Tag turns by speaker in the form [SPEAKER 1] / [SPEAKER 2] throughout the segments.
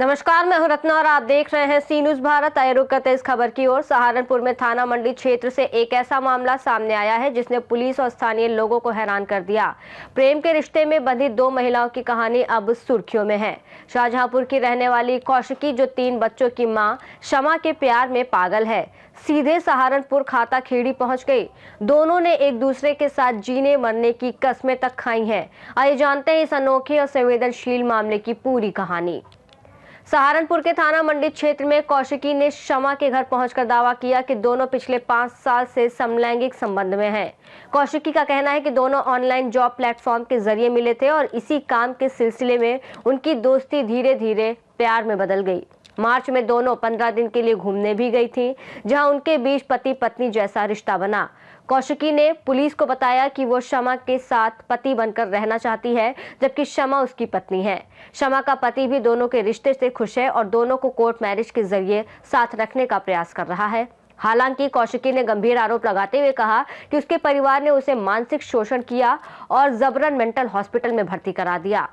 [SPEAKER 1] नमस्कार, मैं हूं रत्ना और आप देख रहे हैं सी न्यूज भारत। आए रुक करते इस खबर की ओर। सहारनपुर में थाना मंडी क्षेत्र से एक ऐसा मामला सामने आया है जिसने पुलिस और स्थानीय लोगों को हैरान कर दिया। प्रेम के रिश्ते में बंधी दो महिलाओं की कहानी अब सुर्खियों में है। शाहजहांपुर की रहने वाली कौशिकी, जो 3 बच्चों की मां शमा के प्यार में पागल है, सीधे सहारनपुर खाता खेड़ी पहुंच गई। दोनों ने एक दूसरे के साथ जीने मरने की कस्में तक खाई हैं। आइए जानते हैं इस अनोखे और संवेदनशील मामले की पूरी कहानी। सहारनपुर के थाना मंडी क्षेत्र में कौशिकी ने शमा के घर पहुंचकर दावा किया कि दोनों पिछले 5 साल से समलैंगिक संबंध में हैं। कौशिकी का कहना है कि दोनों ऑनलाइन जॉब प्लेटफॉर्म के जरिए मिले थे और इसी काम के सिलसिले में उनकी दोस्ती धीरे धीरे प्यार में बदल गई। मार्च में दोनों 15 दिन के लिए घूमने भी गई थी, जहां उनके बीच पति पत्नी जैसा रिश्ता बना। कौशिकी ने पुलिस को बताया कि वो शमा के साथ पति बनकर रहना चाहती है, जबकि शमा उसकी पत्नी है। शमा का पति भी दोनों के रिश्ते से खुश है और दोनों को कोर्ट मैरिज के जरिए साथ रखने का प्रयास कर रहा है। हालांकि कौशिकी ने गंभीर आरोप लगाते हुए कहा कि उसके परिवार ने उसे मानसिक शोषण किया और जबरन मेंटल हॉस्पिटल में भर्ती करा दिया।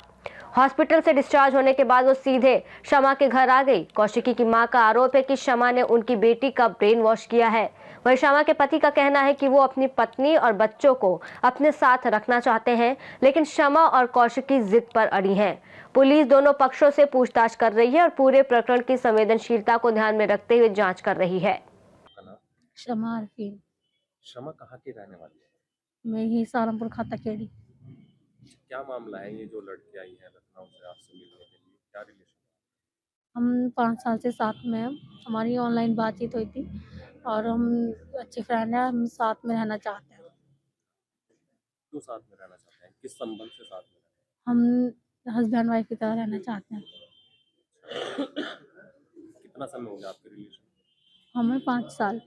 [SPEAKER 1] हॉस्पिटल से डिस्चार्ज होने के बाद वो सीधे शमा के घर आ गई। कौशिकी की मां का आरोप है कि शमा ने उनकी बेटी का ब्रेन वॉश किया है। वहीं शमा के पति का कहना है कि वो अपनी पत्नी और बच्चों को अपने साथ रखना चाहते हैं, लेकिन शमा और कौशिकी जिद पर अड़ी हैं। पुलिस दोनों पक्षों से पूछताछ कर रही है और पूरे प्रकरण की संवेदनशीलता को ध्यान में रखते हुए जांच कर रही है।
[SPEAKER 2] शमा अरफीन।
[SPEAKER 3] शमा कहाँ की रहने वाली है?
[SPEAKER 2] मैं ही सहारनपुर खाता खेड़ी।
[SPEAKER 3] क्या मामला है ये जो लड़की आई है लखनऊ से आपसे मिलने के लिए, क्या रिलेशन?
[SPEAKER 2] हम 5 साल से साथ में हैं। हमारी ऑनलाइन बातचीत हुई थी और हम अच्छे फ्रेंड हैं। हम साथ में रहना चाहते हैं।
[SPEAKER 3] क्यों साथ में रहना चाहते हैं, किस संबंध से साथ में
[SPEAKER 2] हम हस्बैंड वाइफ की तरह रहना चाहते हैं।
[SPEAKER 3] कितना समय हो गया आपके रिलेशन?
[SPEAKER 2] हमें 5 साल।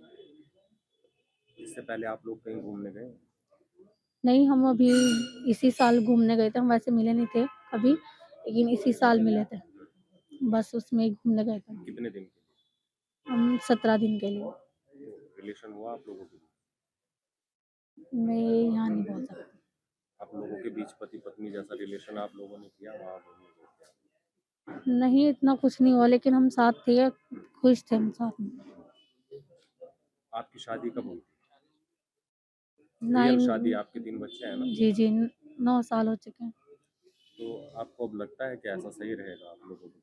[SPEAKER 3] इससे पहले आप लोग कहीं घूमने गए?
[SPEAKER 2] नहीं, हम अभी इसी साल घूमने गए थे। हम वैसे मिले नहीं थे कभी, लेकिन इसी साल मिले थे। बस उसमें ही घूमने गए थे।
[SPEAKER 3] कितने दिन के
[SPEAKER 2] हम 17 दिन के लिए।
[SPEAKER 3] लिए रिलेशन हुआ आप लोगों के बीच?
[SPEAKER 2] मैं यहाँ नहीं बोल सकती।
[SPEAKER 3] आप लोगों के बीच पति पत्नी जैसा रिलेशन आप लोगों ने किया, वहाँ घूमने गए थे?
[SPEAKER 2] नहीं, इतना कुछ नहीं हुआ, लेकिन हम साथ थे, खुश थे हम साथ में।
[SPEAKER 3] आपकी शादी कब हुई?
[SPEAKER 2] नाइन
[SPEAKER 3] रियल शादी, आपके 3 बच्चे हैं ना?
[SPEAKER 2] जी 9 साल हो चुके हैं।
[SPEAKER 3] तो आपको अब लगता है कि ऐसा सही रहेगा आप लोगों को?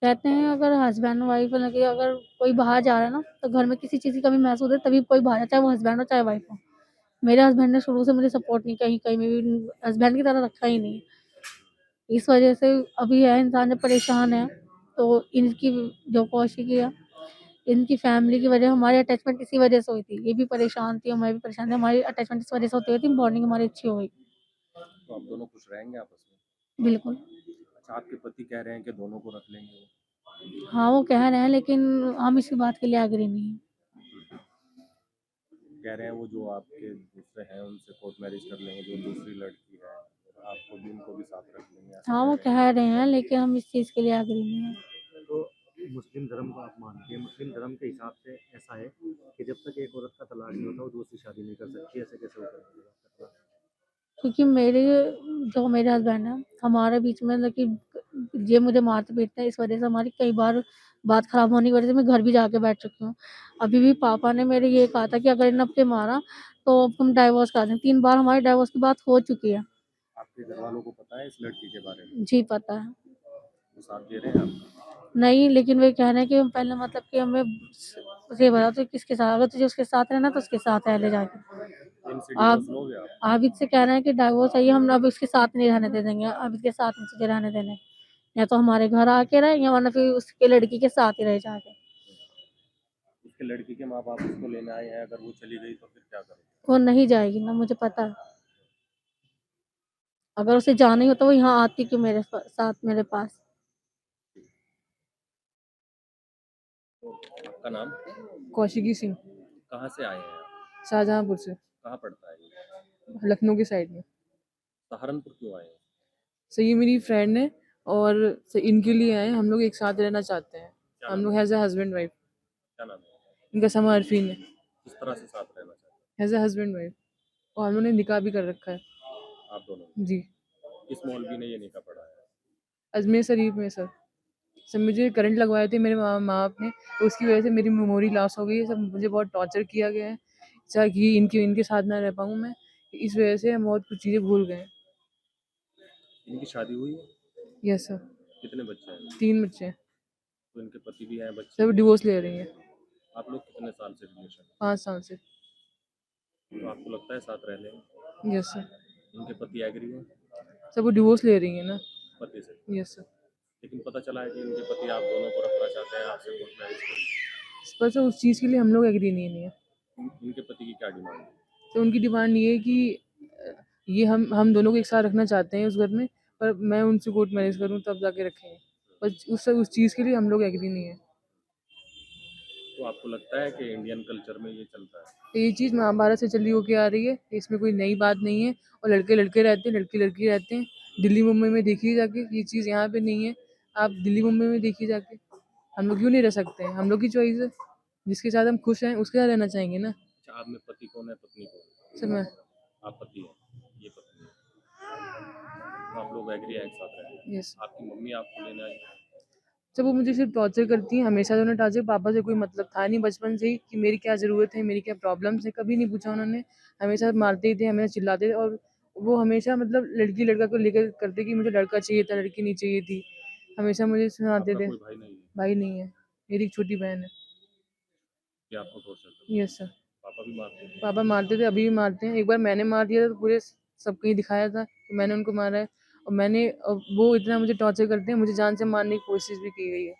[SPEAKER 2] कहते हैं अगर हस्बैंड वाइफ लगे, अगर कोई बाहर जा रहा है ना, तो घर में किसी चीज़ की कमी महसूस है तभी कोई बाहर है, चाहे वो हस्बैंड हो चाहे वाइफ हो। मेरे हस्बैंड ने शुरू से मुझे सपोर्ट नहीं, कहीं कहीं में भी हस्बैंड की तरह रखा ही नहीं। इस वजह से अभी है इंसान जब परेशान है, तो इनकी जो कौशिकी है, इनकी फैमिली की वजह, हमारी अटैचमेंट इसी वजह से हुई थी। ये भी परेशान थी और मैं भी परेशान थी। हमारी अटैचमेंट इस वजह से होती हुई थी, बॉन्डिंग हमारी अच्छी हो गई।
[SPEAKER 3] तो आप दोनों खुश रहेंगे आपस में?
[SPEAKER 2] बिल्कुल।
[SPEAKER 3] अच्छा, आपके पति कह रहे हैं कि दोनों को रख लेंगे वो?
[SPEAKER 2] हाँ, वो कह रहे हैं, लेकिन हम इसी बात के लिए एग्री नहीं हैं।
[SPEAKER 3] कह रहे हैं वो जो आपके दूसरे हैं उनसे कोर्ट मैरिज कर लेंगे, जो दूसरी लड़की है, और आपको भी उनको भी साथ रख लेंगे, ऐसा
[SPEAKER 2] हाँ, वो
[SPEAKER 3] कह रहे
[SPEAKER 2] कह रहे हैं, लेकिन हम इस चीज़ के लिए एग्री नहीं हैं।
[SPEAKER 4] हैं। तो मुस्लिम धर्म को आप मानते हैं, मुस्लिम धर्म के हिसाब से ऐसा है कि जब तक एक औरत का तलाक नहीं होता वो दूसरी शादी नहीं कर सकती, ऐसे कैसे हो सकती है?
[SPEAKER 2] क्योंकि मेरे हस्बैंड हैं, हमारे बीच में मतलब कि ये मुझे मारते पीटते हैं, इस वजह से हमारी कई बार बात खराब होने की वजह से मैं घर भी जाके बैठ चुकी हूँ। अभी भी पापा ने मेरे ये कहा था कि अगर इन अब के मारा तो अब तुम डाइवोर्स करा दें। 3 बार हमारी डाइवोर्स की बात हो चुकी है।
[SPEAKER 3] आपके घर वालों को पता है इस लड़की के बारे में?
[SPEAKER 2] जी, पता है।
[SPEAKER 3] वो साथ दे रहे हैं आपका?
[SPEAKER 2] नहीं, लेकिन वे कह रहे हैं कि हम पहले मतलब कि हमें ये बता दो किसके साथ, अगर तुझे उसके साथ रहना तो उसके साथ रह ले जाके।
[SPEAKER 3] इनसे
[SPEAKER 2] आप
[SPEAKER 3] डिवोर्स लोगे आप?
[SPEAKER 2] आबिद से कह रहे हैं कि डाइवोर्स चाहिए, हम अब इसके साथ नहीं रहने दे देंगे, आबिद के साथ नहीं तुझे रहने देने। या तो हमारे घर आके रहे या वरना फिर उसके लड़की के साथ ही रह जाके।
[SPEAKER 3] उसके लड़की के माँ बाप उसको लेने आए हैं, अगर वो चली गई तो फिर क्या करोगे?
[SPEAKER 2] वो नहीं जाएगी ना, मुझे पता है। अगर उसे जाना ही होता वो यहाँ आती क्यों साथ मेरे पास।
[SPEAKER 3] आपका नाम?
[SPEAKER 5] कौशिकी सिंह।
[SPEAKER 3] कहाँ से आए हैं आप?
[SPEAKER 5] शाहजहांपुर से।
[SPEAKER 3] कहाँ पड़ता है ये?
[SPEAKER 5] लखनऊ की साइड में।
[SPEAKER 3] सहारनपुर क्यों आए हैं?
[SPEAKER 5] सो ये मेरी फ्रेंड है और इनके लिए आए हैं। हम लोग एक साथ रहना चाहते हैं।
[SPEAKER 3] क्या
[SPEAKER 5] हम
[SPEAKER 3] नाम
[SPEAKER 5] लोग
[SPEAKER 3] है?
[SPEAKER 5] Has a husband wife.
[SPEAKER 3] क्या नाम है?
[SPEAKER 5] इनका समा अरफीन है।
[SPEAKER 3] किस तरह से साथ रहना चाहते
[SPEAKER 5] हैज़ अ हस्बैंड वाइफ। और हम लोगों ने निकाह भी कर रखा है।
[SPEAKER 3] हैं आप दोनों ने?
[SPEAKER 5] जी।
[SPEAKER 3] किस मौलवी ने ये निकाह पढ़ा है?
[SPEAKER 5] अजमेर शरीफ में सर। सर मुझे करंट लगवाए थे मेरे माँ बाप ने, तो उसकी वजह से मेरी मेमोरी लॉस हो गई है। सब मुझे बहुत टॉर्चर किया गया है, चाहे कि इनके साथ ना रह पाऊँ मैं। इस वजह से हम बहुत कुछ चीज़ें भूल गए हैं।
[SPEAKER 3] इनकी शादी हुई है?
[SPEAKER 5] Yes sir.
[SPEAKER 3] कितने बच्चे हैं?
[SPEAKER 5] 3 बच्चे हैं।
[SPEAKER 3] तो इनके पति भी हैं, बच्चे
[SPEAKER 5] सब
[SPEAKER 3] भी हैं?
[SPEAKER 5] डिवोर्स ले रही हैं।
[SPEAKER 3] आप लोग कितने साल से रिलेशन?
[SPEAKER 5] 5 साल से।
[SPEAKER 3] तो आपको लगता है साथ रह लेंगे?
[SPEAKER 5] Yes sir.
[SPEAKER 3] इनके पति एग्री हैं
[SPEAKER 5] सब वो डिवोर्स ले रही हैं ना।
[SPEAKER 3] पति से?
[SPEAKER 5] Yes sir.
[SPEAKER 3] लेकिन पता चला है कि इनके पति आप दोनों को रखना चाहते हैं, आपसे कोर्ट मैरिज कर।
[SPEAKER 5] पर सर उस चीज़ के लिए हम लोग एग्री नहीं है।
[SPEAKER 3] इनके पति की क्या डिमांड है?
[SPEAKER 5] तो उनकी डिमांड ये है कि ये हम दोनों को एक साथ रखना चाहते हैं उस घर में, पर मैं उनसे कोर्ट मैरिज करूँ तब जाके रखेंगे। पर उस चीज़ के लिए हम लोग एग्री नहीं है।
[SPEAKER 3] तो आपको लगता है कि इंडियन कल्चर में ये चलता है?
[SPEAKER 5] तो ये चीज़ महाभारत से चली होके आ रही है, इसमें कोई नई बात नहीं है। और लड़के लड़के रहते हैं, लड़की लड़की रहते हैं। दिल्ली मुंबई में देखिए जाके, ये चीज़ यहाँ पे नहीं है। आप दिल्ली मुंबई में देखिए जाके, हम लोग क्यों नहीं रह सकते हैं? हम लोग की चॉइस है, जिसके साथ हम खुश हैं उसके साथ रहना चाहेंगे ना।
[SPEAKER 3] अच्छा, आप में पति कौन है, पत्नी कौन है?
[SPEAKER 5] सर मैं।
[SPEAKER 3] आप पति हैं, ये पत्नी है। तो आप लोग एग्री हैं एक साथ रहने?
[SPEAKER 5] यस।
[SPEAKER 3] आपकी मम्मी आपको लेने आई?
[SPEAKER 5] जब वो मुझे सिर्फ टॉर्चर करती हैं, हमेशा उन्होंने टॉर्चर, पापा से कोई मतलब था नहीं बचपन से ही कि मेरी क्या ज़रूरत है, मेरी क्या प्रॉब्लम्स है, कभी नहीं पूछा उन्होंने। हमेशा मारते ही थे, हमेशा चिल्लाते थे। और वो हमेशा मतलब लड़की लड़का को लेकर करते कि मुझे लड़का चाहिए था, लड़की नहीं चाहिए थी। हमेशा मुझे सुनाते
[SPEAKER 3] आपका
[SPEAKER 5] थे।
[SPEAKER 3] कोई भाई नहीं है?
[SPEAKER 5] भाई नहीं है, मेरी एक छोटी बहन है।
[SPEAKER 3] कि आपको टॉर्चर करते हैं?
[SPEAKER 5] Yes sir.
[SPEAKER 3] पापा भी मारते थे?
[SPEAKER 5] पापा मारते थे, अभी भी मारते हैं। एक बार मैंने मार दिया था तो पूरे सबको ही दिखाया था कि मैंने उनको मारा है। और वो इतना मुझे टॉर्चर करते हैं, मुझे जान से मारने की कोशिश भी की गई है।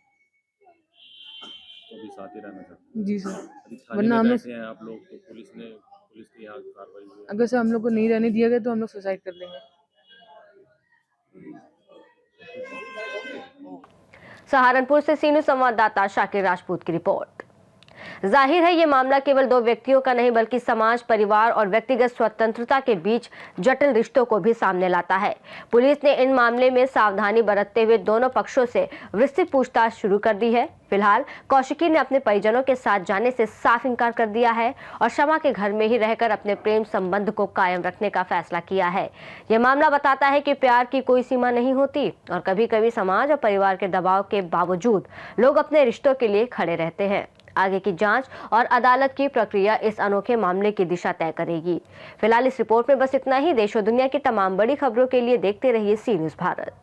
[SPEAKER 3] तो अभी साथ ही रहना चाहते हैं?
[SPEAKER 5] जी सर।
[SPEAKER 3] अभी थाने
[SPEAKER 5] वरना
[SPEAKER 3] में
[SPEAKER 5] हम लोग,
[SPEAKER 3] बैठे हैं आप लोग, तो पुलिस की यहाँ कार्रवाई हुई है?
[SPEAKER 5] अगर सर हम लोग को नहीं रहने दिया गया तो हम लोग सुसाइड कर लेंगे।
[SPEAKER 1] सहारनपुर से सीनू संवाददाता शाकिर राजपूत की रिपोर्ट। जाहिर है ये मामला केवल दो व्यक्तियों का नहीं बल्कि समाज, परिवार और व्यक्तिगत स्वतंत्रता के बीच जटिल रिश्तों को भी सामने लाता है। पुलिस ने इन मामले में सावधानी बरतते हुए दोनों पक्षों से विस्तृत पूछताछ शुरू कर दी है। फिलहाल कौशिकी ने अपने परिजनों के साथ जाने से साफ इनकार कर दिया है और शमा के घर में ही रहकर अपने प्रेम संबंध को कायम रखने का फैसला किया है। यह मामला बताता है कि प्यार की कोई सीमा नहीं होती और कभी कभी समाज और परिवार के दबाव के बावजूद लोग अपने रिश्तों के लिए खड़े रहते हैं। आगे की जांच और अदालत की प्रक्रिया इस अनोखे मामले की दिशा तय करेगी। फिलहाल इस रिपोर्ट में बस इतना ही। देश और दुनिया की तमाम बड़ी खबरों के लिए देखते रहिए सी न्यूज़ भारत।